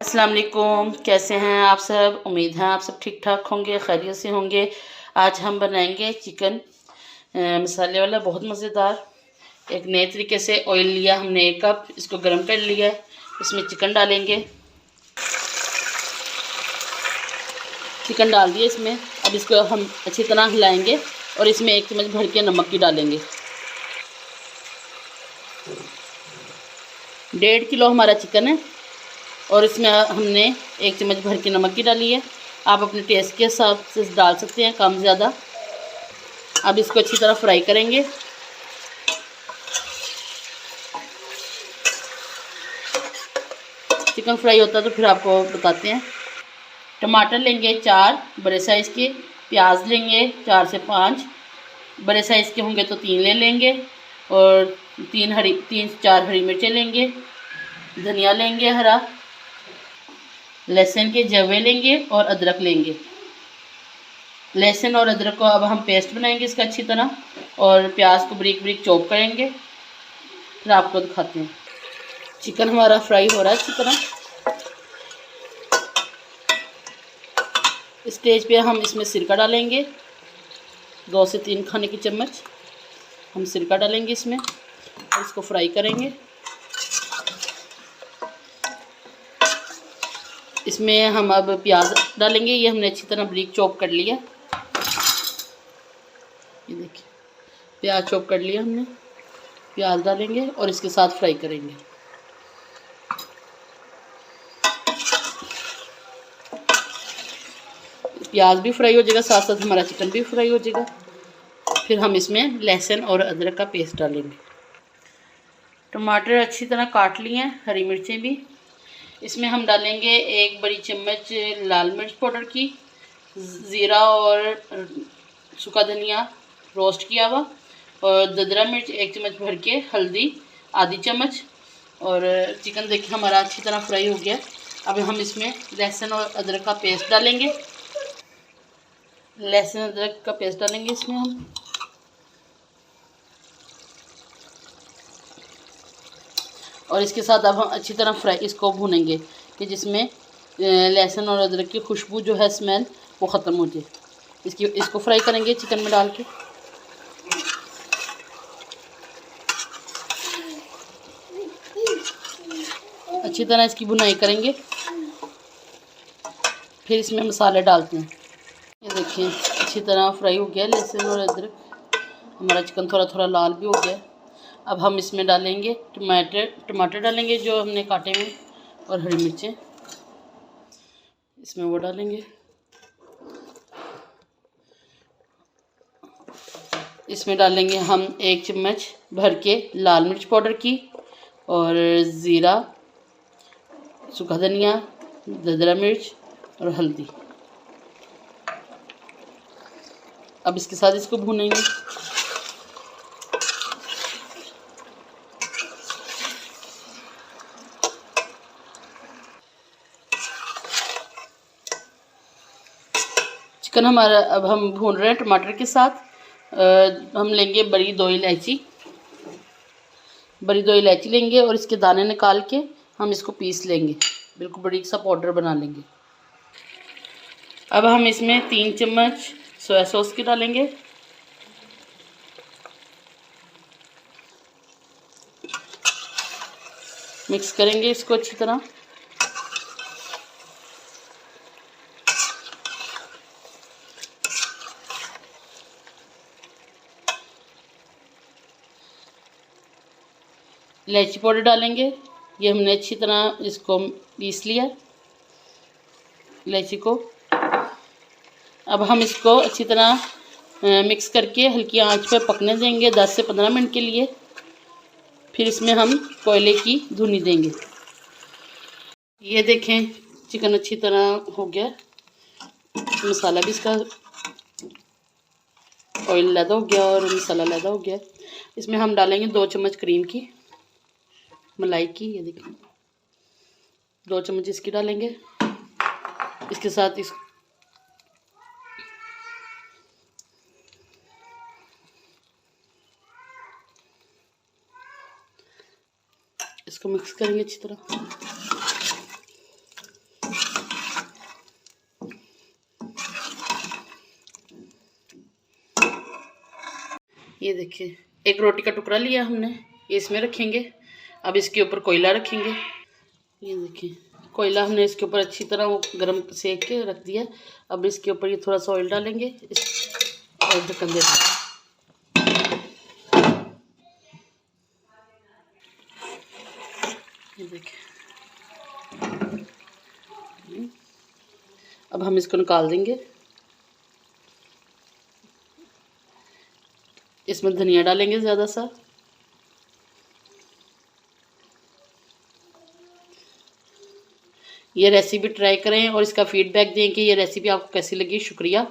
अस्सलाम वालेकुम, कैसे हैं आप सब। उम्मीद है आप सब ठीक ठाक होंगे, खैरियत से होंगे। आज हम बनाएंगे चिकन मसाले वाला, बहुत मज़ेदार। एक नए तरीके से ऑयल लिया हमने 1 कप, इसको गर्म कर लिया। इसमें चिकन डालेंगे। चिकन डाल दिए इसमें। अब इसको हम अच्छी तरह हिलाएंगे और इसमें 1 चम्मच भर के नमक की डालेंगे। 1.5 किलो हमारा चिकन है और इसमें हमने 1 चम्मच भर के नमक की डाली है। आप अपने टेस्ट के हिसाब से डाल सकते हैं, कम ज़्यादा। अब इसको अच्छी तरह फ्राई करेंगे। चिकन फ्राई होता है तो फिर आपको बताते हैं। टमाटर लेंगे 4 बड़े साइज़ के। प्याज लेंगे 4 से 5, बड़े साइज़ के होंगे तो 3 ले लेंगे। और 3 से 4 हरी मिर्चें लेंगे। धनिया लेंगे हरा, लहसुन के जवे लेंगे और अदरक लेंगे। लहसुन और अदरक को अब हम पेस्ट बनाएंगे इसका अच्छी तरह, और प्याज को बारीक बारीक चॉप करेंगे। फिर आपको दिखाते हैं। चिकन हमारा फ्राई हो रहा है अच्छी तरह। इस स्टेज पे हम इसमें सिरका डालेंगे, 2 से 3 खाने की चम्मच हम सिरका डालेंगे इसमें और इसको फ्राई करेंगे। इसमें हम अब प्याज डालेंगे। ये हमने अच्छी तरह बारीक चॉप कर लिया। ये देखिए, प्याज चॉप कर लिया हमने। प्याज डालेंगे और इसके साथ फ्राई करेंगे। प्याज भी फ्राई हो जाएगा, साथ साथ हमारा चिकन भी फ्राई हो जाएगा। फिर हम इसमें लहसुन और अदरक का पेस्ट डालेंगे। टमाटर अच्छी तरह काट लिए हैं, हरी मिर्चें भी। इसमें हम डालेंगे 1 बड़ी चम्मच लाल मिर्च पाउडर की, ज़ीरा और सूखा धनिया रोस्ट किया हुआ, और ददरा मिर्च 1 चम्मच भर के, हल्दी आधी चम्मच। और चिकन देखिए हमारा अच्छी तरह फ्राई हो गया। अब हम इसमें लहसुन और अदरक का पेस्ट डालेंगे। लहसुन अदरक का पेस्ट डालेंगे इसमें हम। और इसके साथ अब हम अच्छी तरह फ्राई इसको भूनेंगे कि जिसमें लहसुन और अदरक की खुशबू जो है, स्मेल, वो ख़त्म हो जाए। इसको फ्राई करेंगे चिकन में डाल के। अच्छी तरह इसकी भुनाई करेंगे। फिर इसमें मसाले डालते हैं। ये देखिए अच्छी तरह फ्राई हो गया लहसुन और अदरक। हमारा चिकन थोड़ा थोड़ा लाल भी हो गया। अब हम इसमें डालेंगे टमाटर डालेंगे जो हमने काटे हुए, और हरी मिर्चें इसमें वो डालेंगे। इसमें डालेंगे हम 1 चम्मच भर के लाल मिर्च पाउडर की, और ज़ीरा, सूखा धनिया, ददरा मिर्च और हल्दी। अब इसके साथ इसको भूनेंगे। चिकन हमारा अब हम भून रहे हैं टमाटर के साथ। हम लेंगे बड़ी 2 इलायची। बड़ी 2 इलायची लेंगे और इसके दाने निकाल के हम इसको पीस लेंगे, बिल्कुल बारीक सा पाउडर बना लेंगे। अब हम इसमें 3 चम्मच सोया सॉस की डालेंगे। मिक्स करेंगे इसको अच्छी तरह। इलायची पाउडर डालेंगे। ये हमने अच्छी तरह इसको पीस लिया इलायची को। अब हम इसको अच्छी तरह मिक्स करके हल्की आंच पर पकने देंगे 10 से 15 मिनट के लिए। फिर इसमें हम कोयले की धुनी देंगे। ये देखें चिकन अच्छी तरह हो गया। मसाला भी इसका ऑयल लैदा हो गया और मसाला लैदा हो गया। इसमें हम डालेंगे 2 चम्मच क्रीम की, मलाई की। ये देखिए 2 चम्मच इसकी डालेंगे। इसके साथ इसको मिक्स करेंगे अच्छी तरह। ये देखिए, एक रोटी का टुकड़ा लिया हमने, ये इसमें रखेंगे। अब इसके ऊपर कोयला रखेंगे। ये देखिए, कोयला हमने इसके ऊपर अच्छी तरह वो गरम सेक के रख दिया। अब इसके ऊपर ये थोड़ा सा ऑयल डालेंगे और ढक्कन दे देंगे। ये देखिए, अब हम इसको निकाल देंगे। इसमें धनिया डालेंगे ज़्यादा सा। ये रेसिपी ट्राई करें और इसका फीडबैक दें कि ये रेसिपी आपको कैसी लगी। शुक्रिया।